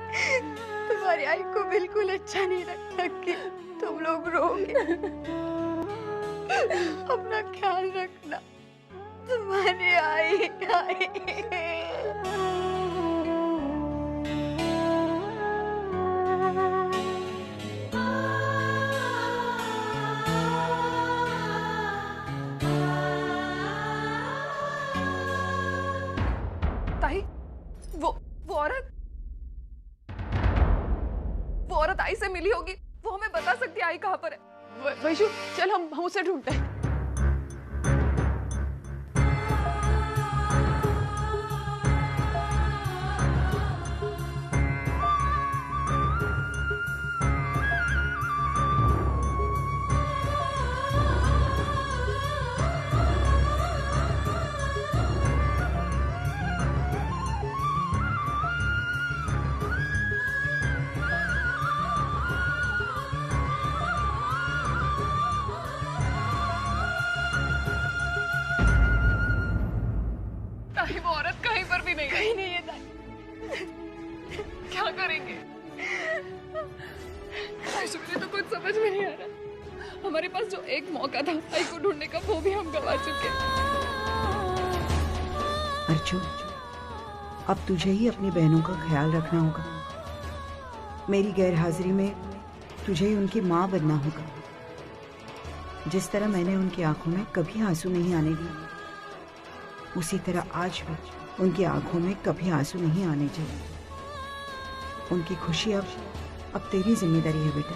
तुम्हारी आई को बिल्कुल अच्छा नहीं लगता कि तुम लोग रोगे। अपना ख्याल रखना। तुम्हारी आई ताई, वो औरत आई से मिली होगी। वो हमें बता सकती है आई कहाँ पर है। वैशु, चल हम उसे ढूंढते हैं। वो औरत कहीं पर भी नहीं, कहीं नहीं है ताई। क्या करेंगे? मुझे तो कुछ समझ में नहीं आ रहा। हमारे पास जो एक मौका था आई को ढूंढने का, वो भी हम गंवा चुके। अर्जुन, अब तुझे ही अपनी बहनों का ख्याल रखना होगा। मेरी गैरहाजिरी में तुझे ही उनकी माँ बनना होगा। जिस तरह मैंने उनकी आंखों में कभी आंसू नहीं आने दिए, उसी तरह आज भी उनकी आंखों में कभी आंसू नहीं आने चाहिए। उनकी खुशी अब तेरी जिम्मेदारी है बेटा।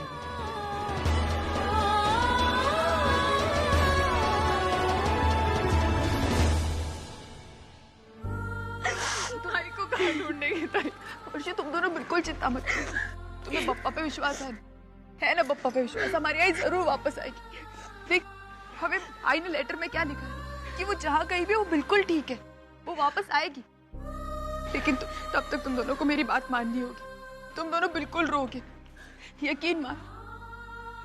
ताई को कहाँ ढूंढेंगे ताई? वर्षी, तुम दोनों बिल्कुल चिंता मत करो। तुम्हें बप्पा पे विश्वास है ना? बप्पा पे विश्वास। हमारी आई जरूर वापस आएगी। देख, हमें आई ने लेटर में क्या लिखा है कि वो जहाँ कहीं भी वो बिल्कुल ठीक है, वो वापस आएगी। लेकिन तब तक तुम दोनों को मेरी बात माननी होगी। तुम दोनों बिल्कुल रोगे, यकीन मान।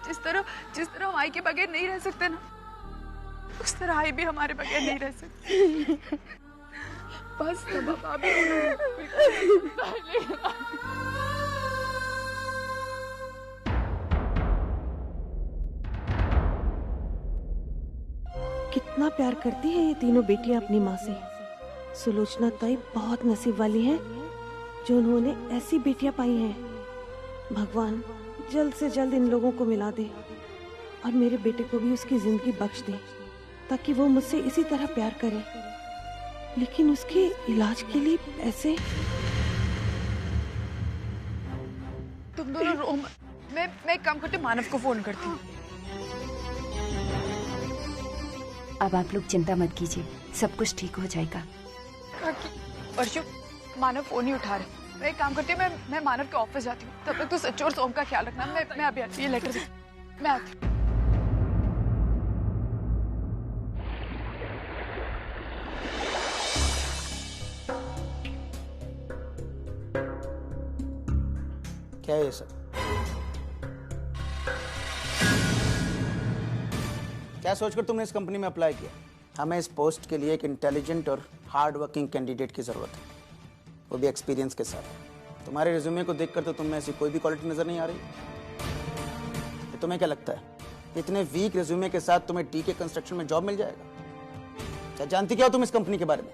जिस तरह हम आई के बगैर नहीं रह सकते ना, उस तरह आई भी हमारे बगैर नहीं रह सकती। बस बाबा भी कितना प्यार करती है ये तीनों बेटियां अपनी माँ से। सुलोचना ताई बहुत नसीब वाली है जो उन्होंने ऐसी बेटियां पाई हैं। भगवान जल्द से जल्द इन लोगों को मिला दे और मेरे बेटे को भी उसकी जिंदगी बख्श दे, ताकि वो मुझसे इसी तरह प्यार करे। लेकिन उसके इलाज के लिए पैसे। तुम दोनों रो मत। मैं एक काम करती हूँ, मानव को फोन करती हूँ। अब आप लोग चिंता मत कीजिए, सब कुछ ठीक हो जाएगा। वर्षु, मानव फोन ही उठा रहे। मैं एक काम करती हूँ, मैं मानव के ऑफिस जाती हूँ। तब तक तो सच्चू और सोम का ख्याल रखना। मैं अभी आती हूँ। ये लेटर दे, मैं आती हूँ। क्या है ये सब? क्या सोचकर तुमने इस कंपनी में अप्लाई किया? हमें इस पोस्ट के लिए एक इंटेलिजेंट और हार्ड वर्किंग कैंडिडेट की जरूरत है, वो भी एक्सपीरियंस के साथ। तुम्हारे रिज्यूमे को देखकर तो तुम में ऐसी कोई भी क्वालिटी नजर नहीं आ रही। तो तुम्हें क्या लगता है इतने वीक रिज्यूमे के साथ तुम्हें डीके कंस्ट्रक्शन में जॉब मिल जाएगा? क्या जानती क्या हो तुम इस कंपनी के बारे में?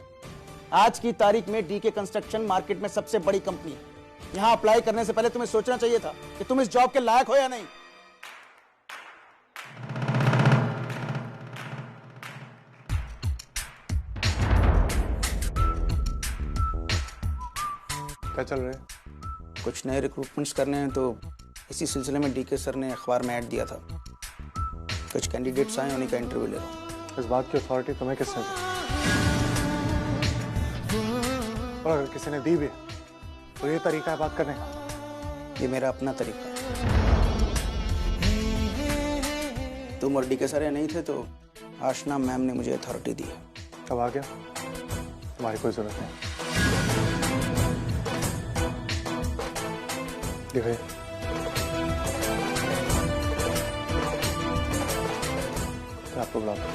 आज की तारीख में डीके कंस्ट्रक्शन मार्केट में सबसे बड़ी कंपनी है। यहां अप्लाई करने से पहले तुम्हें सोचना चाहिए था कि तुम इस जॉब के लायक हो या नहीं। क्या चल रहा है? कुछ नए रिक्रूटमेंट्स करने हैं, तो इसी सिलसिले में डीके सर ने अखबार में ऐड दिया था। कुछ कैंडिडेट्स आए, उन्हीं का इंटरव्यू ले रहा हूँ। इस बात की अथॉरिटी तुम्हें किसने दी? और अगर किसी ने दी भी तो ये तरीका है बात करने का? ये मेरा अपना तरीका है। तुम और डीके सर नहीं थे तो आशना मैम ने मुझे अथॉरिटी दी है। कब आ गया? तुम्हारी कोई जरूरत नहीं। दिखाइए। मैं आपको बुलाता हूँ।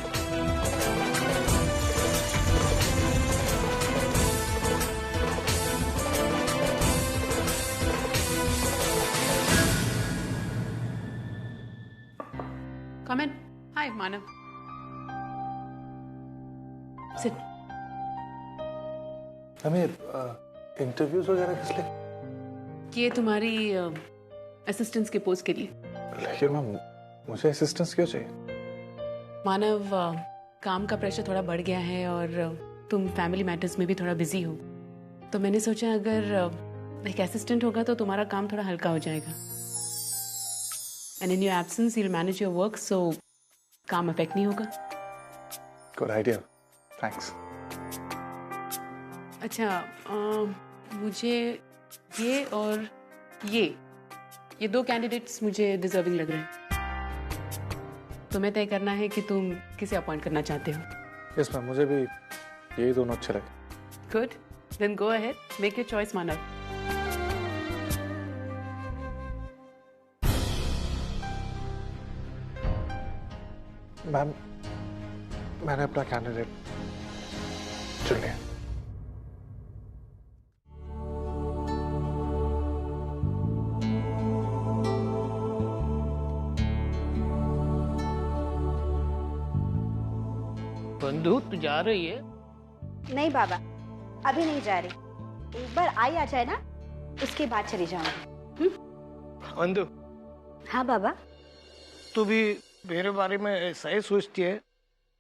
हाय मानव, सिट। हमें इंटरव्यूज वगैरह किस लिए? ये तुम्हारी असिस्टेंट्स के पोस्ट के लिए। लेकिन मैम मुझे असिस्टेंस क्यों चाहिए? मानव, काम का प्रेशर थोड़ा बढ़ गया है और तुम फैमिली मैटर्स में भी थोड़ा बिजी हो, तो मैंने सोचा अगर एक असिस्टेंट होगा तो तुम्हारा काम थोड़ा हल्का हो जाएगा। And in your absence you will manage your work, so काम अफेक्ट नहीं होगा। Good idea, thanks. अच्छा, मुझे ये और ये दो कैंडिडेट्स मुझे डिजर्विंग लग रहे हैं। तुम्हें तय करना है कि तुम किसे अपॉइंट करना चाहते हो। यस मैम, मुझे भी यही दोनों अच्छे लगे। Good, then go ahead, make your choice Manav. Ma'am मैंने अपना कैंडिडेट चुन लिया। बंधु, तू जा रही है? नहीं बाबा, अभी नहीं जा रही। एक बार आई आ जाए ना, उसके बाद चली जाऊंगी। बंधु, हाँ बाबा। तू भी मेरे बारे में ऐसा ही सोचती है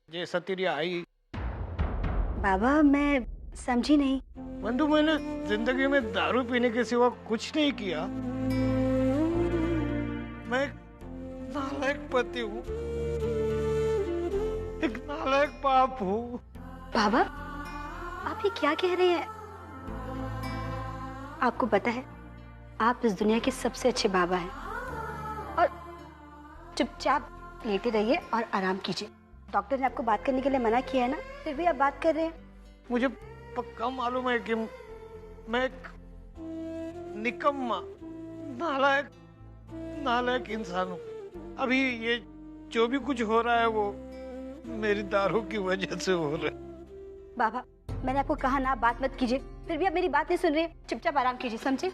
जैसा तेरी आई? बाबा मैं समझी नहीं। बंधु, मैंने जिंदगी में दारू पीने के सिवा कुछ नहीं किया। मैं एक नालायक पति हूँ, एक नालायक बाप हूँ। बाबा आप ये क्या कह रहे हैं? आपको पता है आप इस दुनिया के सबसे अच्छे बाबा हैं। और चुपचाप लेटे रहिए और आराम कीजिए। डॉक्टर ने आपको बात करने के लिए मना किया है ना, फिर भी आप बात कर रहे हैं। मुझे पक्का मालूम है कि मैं एक निकम्मा नालायक इंसान हूँ। अभी ये जो भी कुछ हो रहा है वो मेरी दारू की वजह से हो रहा है। बाबा मैंने आपको कहा ना बात मत कीजिए, फिर भी आप मेरी बात नहीं सुन रहे। चुपचाप आराम कीजिए, समझे?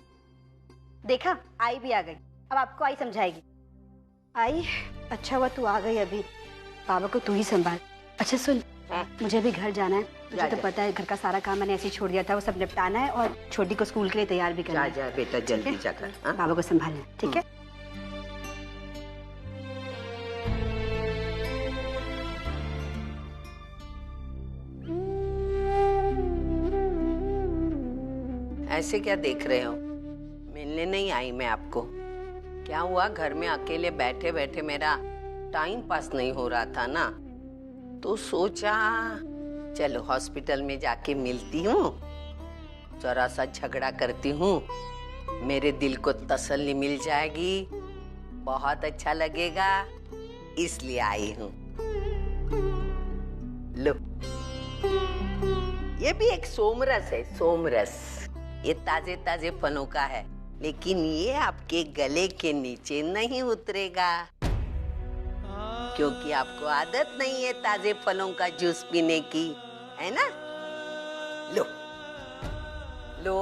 देखा, आई भी आ गई। अब आपको आई समझाएगी। आई, अच्छा हुआ तू आ गई। अभी बाबा को तू ही संभाल। अच्छा सुन, मुझे अभी घर जाना है। मुझे तो पता है घर का सारा काम मैंने ऐसे ही छोड़ दिया था, वो सब निपटाना है और छोटी को स्कूल के लिए तैयार भी करना है। जा बेटा, जल्दी जाकर बाबा को संभालना, ठीक है? ऐसे क्या देख रहे हो? मिलने नहीं आई मैं आपको। क्या हुआ, घर में अकेले बैठे बैठे मेरा टाइम पास नहीं हो रहा था ना, तो सोचा चलो हॉस्पिटल में जाके मिलती हूँ, जरा सा झगड़ा करती हूँ, मेरे दिल को तसल्ली मिल जाएगी, बहुत अच्छा लगेगा, इसलिए आई हूँ। लो, ये भी एक सोमरस है, सोमरस। ये ताजे ताजे फलों का है, लेकिन ये आपके गले के नीचे नहीं उतरेगा, क्योंकि आपको आदत नहीं है ताजे फलों का जूस पीने की, है ना? लो लो,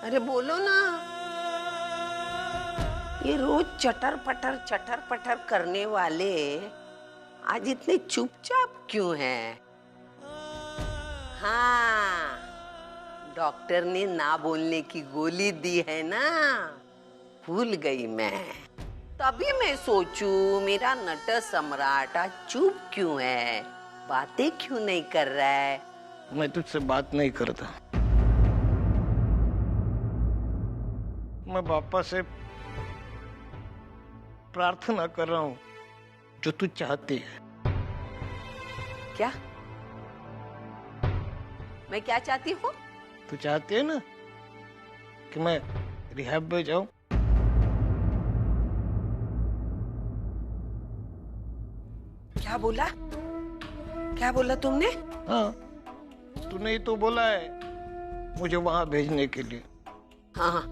अरे बोलो ना। ये रोज चटर पटर करने वाले आज इतने चुपचाप क्यों हैं? हाँ, डॉक्टर ने ना बोलने की गोली दी है ना, भूल गई मैं। तभी मैं सोचूं मेरा नट सम्राट आज चुप क्यों है, बातें क्यों नहीं कर रहा है? मैं तुझसे बात नहीं करता। मैं बापा से प्रार्थना कर रहा हूँ जो तू चाहती है। क्या? मैं क्या चाहती हूँ? तू चाहती है ना कि मैं रिहैब में जाऊं? क्या बोला? क्या बोला तुमने? हाँ, तूने ही तो बोला है मुझे वहां भेजने के लिए। हाँ,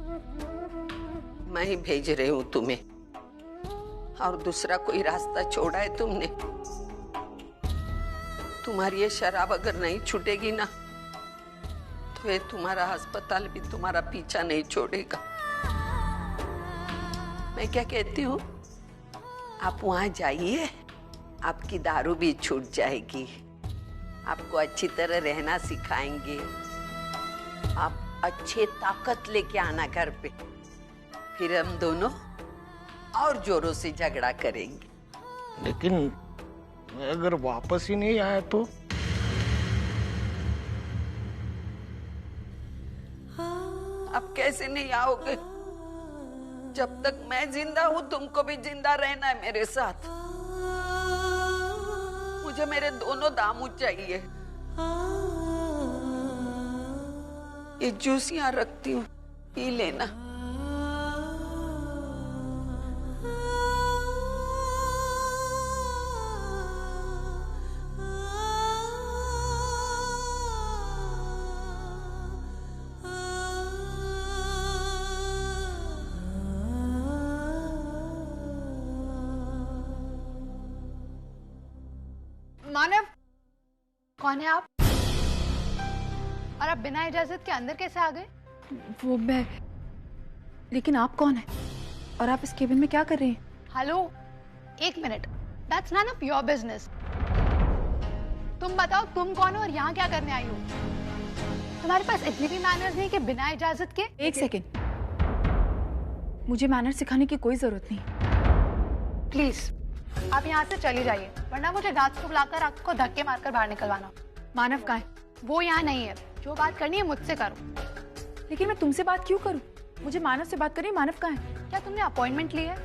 मैं ही भेज रही हूँ तुम्हें, और दूसरा कोई रास्ता छोड़ा है तुमने? तुम्हारी ये शराब अगर नहीं छूटेगी ना, तो ये तुम्हारा अस्पताल भी तुम्हारा पीछा नहीं छोड़ेगा। मैं क्या कहती हूँ, आप वहां जाइए, आपकी दारू भी छूट जाएगी, आपको अच्छी तरह रहना सिखाएंगे, आप अच्छे ताकत लेके आना घर पे, फिर हम दोनों और जोरों से झगड़ा करेंगे। लेकिन मैं अगर वापस ही नहीं आया तो? अब कैसे नहीं आओगे? जब तक मैं जिंदा हूं तुमको भी जिंदा रहना है मेरे साथ। मुझे मेरे दोनों दामू चाहिए। ये जूस यहाँ रखती हूँ, पी लेना। मानव, कौन है आप? और आप बिना इजाजत के अंदर कैसे आ गए? वो मैं, लेकिन आप कौन है और आप इस केबिन में क्या कर रहे हैं? हेलो, एक minute, that's none of your business. तुम बताओ तुम कौन हो और यहाँ क्या करने आई हो? तुम्हारे पास इतनी भी मैनर्स नहीं कि बिना इजाजत के? एक सेकेंड, मुझे मैनर्स सिखाने की कोई जरूरत नहीं। प्लीज आप यहाँ से चली जाइए, वरना मुझे गार्ड्स को बुलाकर आपको धक्के मारकर बाहर निकलवाना। मानव कहाँ है? वो यहाँ नहीं है। जो बात करनी है मुझसे करो। लेकिन मैं तुमसे बात क्यों करूँ? मुझे मानव से बात करनी है। मानव कहाँ है? क्या तुमने अपॉइंटमेंट ली है?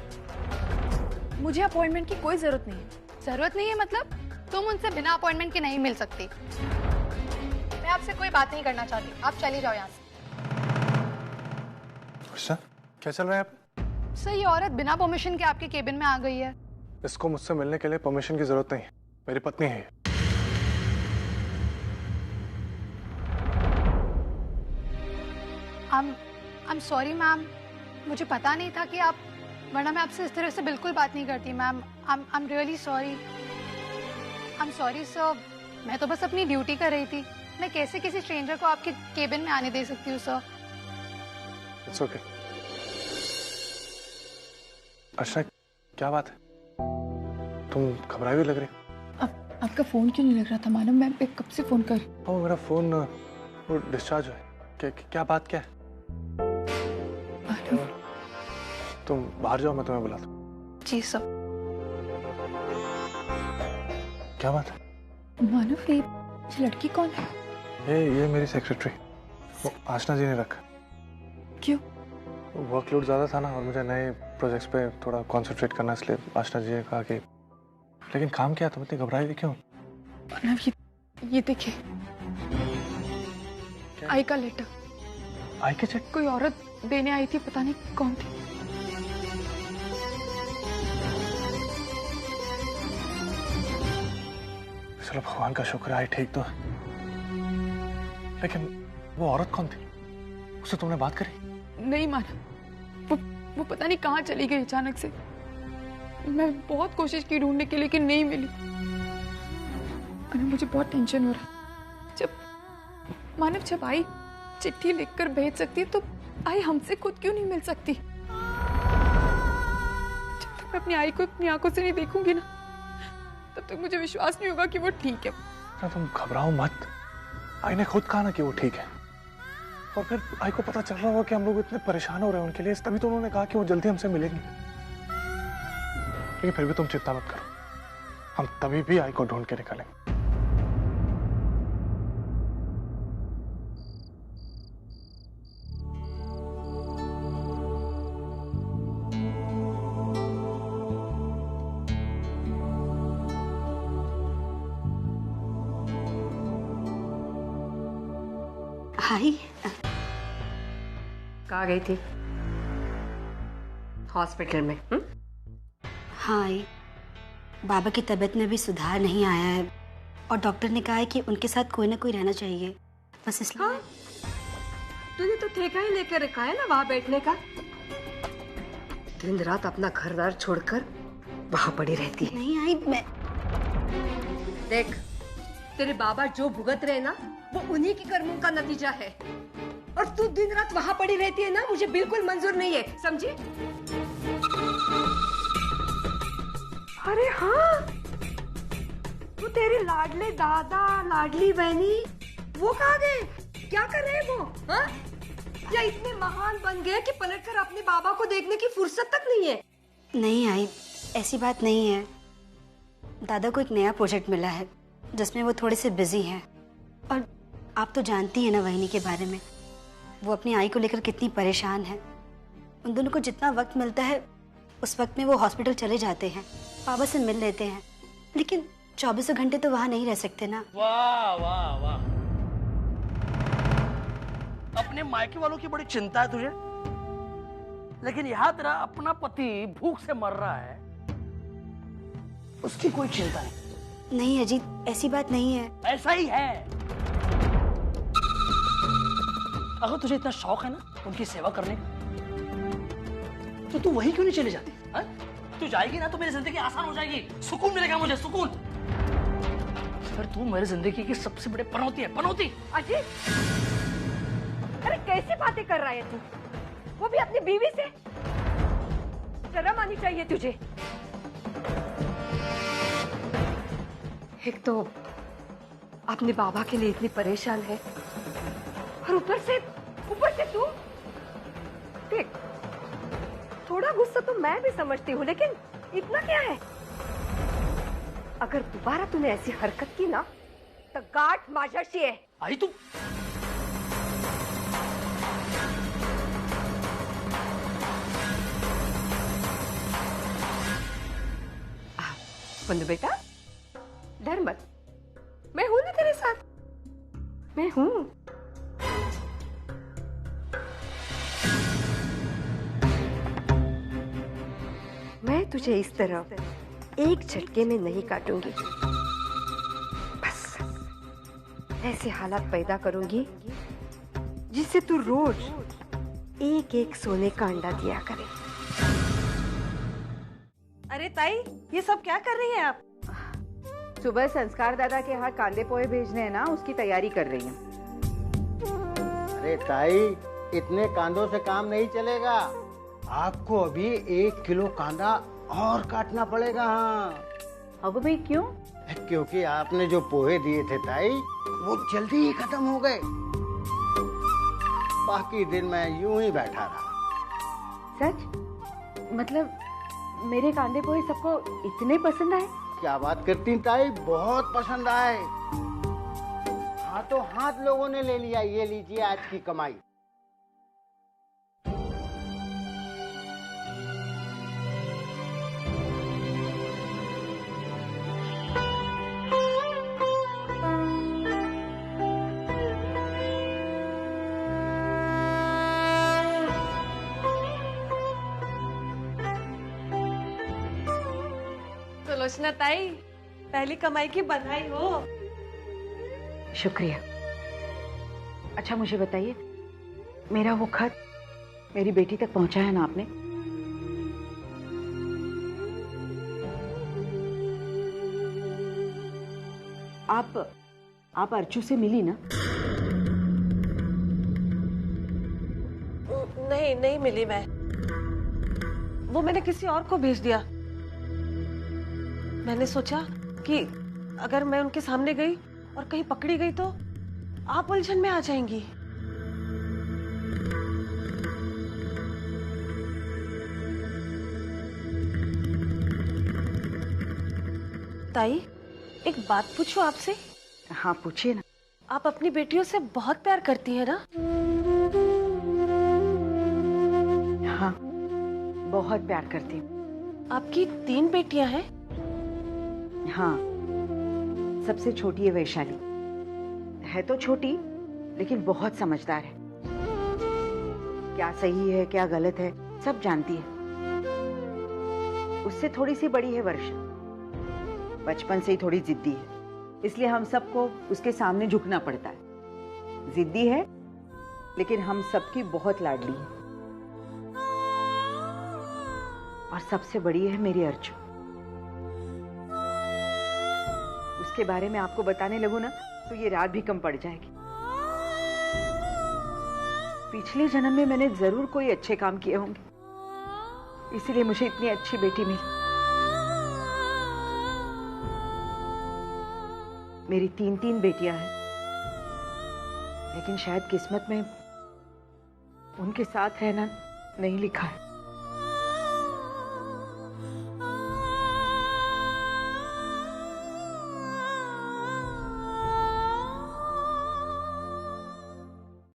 मुझे अपॉइंटमेंट की कोई जरूरत नहीं है। जरूरत नहीं है मतलब? तुम उनसे बिना अपॉइंटमेंट के नहीं मिल सकती। मैं आपसे कोई बात नहीं करना चाहती, आप चली जाओ यहाँ से। क्या चल रहा है आप? सर, ये औरत बिना परमिशन के आपके केबिन में आ गई है। इसको मुझसे मिलने के लिए परमिशन की जरूरत नहीं है, मेरी पत्नी है। I'm sorry मैम, मुझे पता नहीं था कि आप, वरना मैं आपसे इस तरह से बिल्कुल बात नहीं करती ma'am. I'm really sorry। I'm sorry sir, मैं तो बस अपनी ड्यूटी कर रही थी। मैं कैसे किसी स्ट्रेंजर को आपके केबिन में आने दे सकती हूँ सर? It's okay। अच्छा, क्या बात है? तुम घबराई हुई लग रही हो। आपका फोन क्यों नहीं लग रहा था मानव? मैं कब से फोन कर? मेरा फोन वो डिस्चार्ज है। क्या बात क्या है? तुम बाहर जाओ, मैं तुम्हें बुलाता हूँ। जी सर। क्या बात है? मानव, ये लड़की कौन है? ये मेरी सेक्रेटरी, वो आशना जी ने रखा। क्यों? वर्कलोड ज़्यादा था ना, और मुझे नए प्रोजेक्ट्स पे थोड़ा कंसंट्रेट करना, इसलिए आशना जी ने कहा कि। लेकिन काम क्या, तुम इतनी घबराई हुई क्यों? मानव, ये देखिए, आई का लेटर। आई के चेक? कोई औरत देने आई थी, पता नहीं कौन थी। चलो भगवान का शुक्र है आई ठीक तो। लेकिन वो औरत कौन थी? उससे तुमने बात करी? नहीं मानव, वो पता नहीं कहाँ चली गई अचानक से। मैं बहुत कोशिश की ढूंढने की, लेकिन नहीं मिली। और मुझे बहुत टेंशन हो रहा। जब आई चिट्ठी लिखकर भेज सकती तो आई हमसे खुद क्यों नहीं मिल सकती? जब तक मैं अपनी आई को अपनी आंखों से नहीं देखूंगी ना, तब तक मुझे विश्वास नहीं होगा कि वो ठीक है। तुम घबराओ मत, आई ने खुद कहा ना कि वो ठीक है। और फिर आई को पता चल रहा होगा कि हम लोग इतने परेशान हो रहे हैं उनके लिए, तभी तो उन्होंने कहा कि वो जल्दी हमसे मिलेंगे। लेकिन फिर भी तुम चिंता मत करो, हम तभी भी आई को ढूंढ के निकालेंगे। आई कहाँ गई थी? हॉस्पिटल में? हाँ आई, बाबा की तबीयत में भी सुधार नहीं आया है और डॉक्टर ने कहा है कि उनके साथ कोई ना कोई रहना चाहिए, बस इसलिए। हाँ? तूने तो ठेका ही लेकर रखा है ना वहाँ बैठने का। दिन रात अपना घर-द्वार छोड़कर वहाँ पड़ी रहती है। नहीं आई, मैं देख, तेरे बाबा जो भुगत रहे ना, वो उन्हीं के कर्मों का नतीजा है। और तू दिन रात वहाँ पड़ी रहती है ना, मुझे बिल्कुल मंजूर नहीं है, समझी? अरे हाँ, वो तेरे लाडले दादा लाडली बहनी वो कहाँ गए? क्या कर रहे हैं वो? हाँ? या इतने महान बन गए कि पलटकर अपने बाबा को देखने की फुर्सत तक नहीं है? नहीं आई, ऐसी बात नहीं है। दादा को एक नया प्रोजेक्ट मिला है जिसमें वो थोड़े से बिजी हैं। और आप तो जानती हैं ना वहिनी के बारे में, वो अपनी आई को लेकर कितनी परेशान है। उन दोनों को जितना वक्त मिलता है उस वक्त में वो हॉस्पिटल चले जाते हैं, बाबा से मिल लेते हैं, लेकिन 24 घंटे तो वहाँ नहीं रह सकते ना। वाह वाह वाह, अपने मायके वालों की बड़ी चिंता है तुझे, लेकिन यहाँ तेरा अपना पति भूख से मर रहा है, उसकी कोई चिंता नहीं। नहीं अजीत, ऐसी बात नहीं है। ऐसा ही है। अगर तुझे इतना शौक है ना उनकी सेवा करने का, तो तू वहीं क्यों नहीं चले जाती? है? तू जाएगी ना तो मेरी जिंदगी आसान हो जाएगी, सुकून मिलेगा मुझे, सुकून। फिर तू मेरी जिंदगी की सबसे बड़े पनौती है, पनौती। अजीत, अरे कैसी बातें कर रहा है तू? वो भी अपनी बीवी से? शर्म आनी चाहिए तुझे। एक तो अपने बाबा के लिए इतनी परेशान है, और ऊपर से तू देख, थोड़ा गुस्सा तो मैं भी समझती हूँ, लेकिन इतना क्या है? अगर दोबारा तूने ऐसी हरकत की ना तो गांठ माझ्याशी है। आई तू बंधु बेटा, डर मत, मैं हूं ना तेरे साथ, मैं हूं। मैं तुझे इस तरह एक झटके में नहीं काटूंगी, बस ऐसे हालात पैदा करूंगी जिससे तू रोज एक एक सोने का अंडा दिया करे। अरे ताई, ये सब क्या कर रही हैं आप? सुबह संस्कार दादा के यहाँ कांदे पोहे भेजने हैं ना, उसकी तैयारी कर रही हूँ। अरे ताई, इतने कांदों से काम नहीं चलेगा, आपको अभी 1 किलो कांदा और काटना पड़ेगा। हाँ। अब भाई क्यों? क्योंकि आपने जो पोहे दिए थे ताई, वो जल्दी ही खत्म हो गए। बाकी दिन मैं यूं ही बैठा रहा। सच? मतलब मेरे कांदे पोहे सबको इतने पसंद आए? क्या बात करती ताई, बहुत पसंद आए। हाथों हाथ लोगों ने ले लिया, ये लीजिए आज की कमाई। सुलोचना ताई, पहली कमाई की बधाई हो। शुक्रिया। अच्छा मुझे बताइए, मेरा वो खत मेरी बेटी तक पहुंचाया ना आपने? आप अर्चू से मिली ना? नहीं मिली मैं, वो मैंने किसी और को भेज दिया। मैंने सोचा कि अगर मैं उनके सामने गई और कहीं पकड़ी गई तो आप उलझन में आ जाएंगी। ताई, एक बात पूछूं आपसे? हाँ पूछिए ना। आप अपनी बेटियों से बहुत प्यार करती हैं ना? हाँ, बहुत प्यार करती हूँ। आपकी 3 बेटियां हैं? हाँ, सबसे छोटी है वैशाली। है तो छोटी लेकिन बहुत समझदार है, क्या सही है क्या गलत है सब जानती है। उससे थोड़ी सी बड़ी है वर्षा, बचपन से ही थोड़ी जिद्दी है, इसलिए हम सबको उसके सामने झुकना पड़ता है। जिद्दी है लेकिन हम सबकी बहुत लाडली है। और सबसे बड़ी है मेरी अर्चू। उसके बारे में आपको बताने लगूं ना तो ये रात भी कम पड़ जाएगी। पिछले जन्म में मैंने जरूर कोई अच्छे काम किए होंगे, इसीलिए मुझे इतनी अच्छी बेटी मिली। मेरी 3 बेटियां हैं, लेकिन शायद किस्मत में उनके साथ रहना नहीं लिखा है।